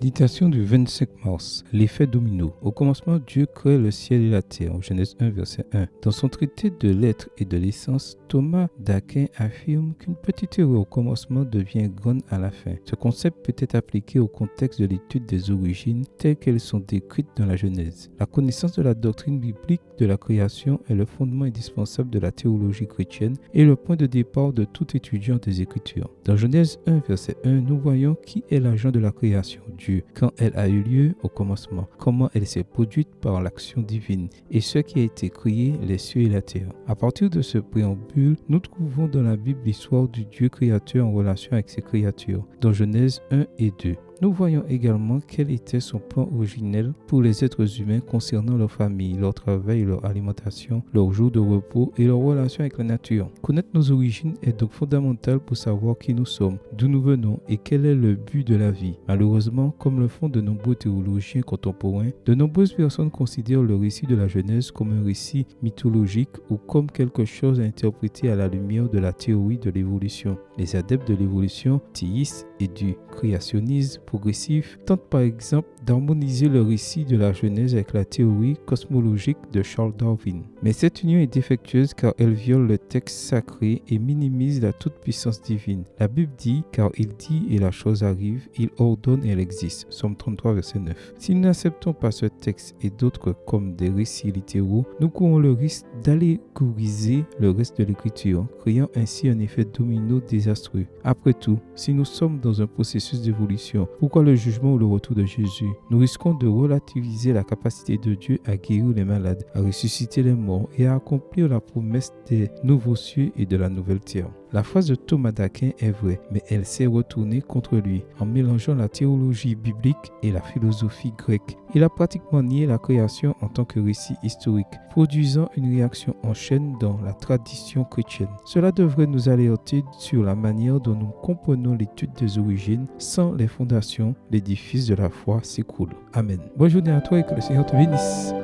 Méditation du 25 mars. L'effet domino. Au commencement, Dieu crée le ciel et la terre. En Genèse 1, verset 1. Dans son traité de l'être et de l'essence, Thomas d'Aquin affirme qu'une petite erreur au commencement devient grande à la fin. Ce concept peut être appliqué au contexte de l'étude des origines telles qu'elles sont décrites dans la Genèse. La connaissance de la doctrine biblique de la création est le fondement indispensable de la théologie chrétienne et le point de départ de tout étudiant des Écritures. Dans Genèse 1, verset 1, nous voyons qui est l'agent de la création, Dieu, quand elle a eu lieu au commencement, comment elle s'est produite par l'action divine et ce qui a été créé, les cieux et la terre. À partir de ce préambule, nous trouvons dans la Bible l'histoire du Dieu créateur en relation avec ses créatures, dans Genèse 1 et 2. Nous voyons également quel était son plan originel pour les êtres humains concernant leur famille, leur travail, leur alimentation, leur jour de repos et leur relation avec la nature. Connaître nos origines est donc fondamental pour savoir qui nous sommes, d'où nous venons et quel est le but de la vie. Malheureusement, comme le font de nombreux théologiens contemporains, de nombreuses personnes considèrent le récit de la Genèse comme un récit mythologique ou comme quelque chose à interpréter à la lumière de la théorie de l'évolution. Les adeptes de l'évolution théiste et du créationnisme progressif tentent par exemple d'harmoniser le récit de la Genèse avec la théorie cosmologique de Charles Darwin. Mais cette union est défectueuse car elle viole le texte sacré et minimise la toute-puissance divine. La Bible dit, car il dit et la chose arrive, il ordonne et elle existe. Psaume 33, verset 9. Si nous n'acceptons pas ce texte et d'autres comme des récits littéraux, nous courons le risque d'allégoriser le reste de l'écriture, créant ainsi un effet domino désastreux. Après tout, si nous sommes dans un processus d'évolution, pourquoi le jugement ou le retour de Jésus? Nous risquons de relativiser la capacité de Dieu à guérir les malades, à ressusciter les morts et à accomplir la promesse des nouveaux cieux et de la nouvelle terre. La phrase de Thomas d'Aquin est vraie, mais elle s'est retournée contre lui en mélangeant la théologie biblique et la philosophie grecque. Il a pratiquement nié la création en tant que récit historique, produisant une réaction en chaîne dans la tradition chrétienne. Cela devrait nous alerter sur la manière dont nous comprenons l'étude des origines. Sans les fondations, l'édifice de la foi s'écroule. Amen. Bonne journée à toi et que le Seigneur te bénisse.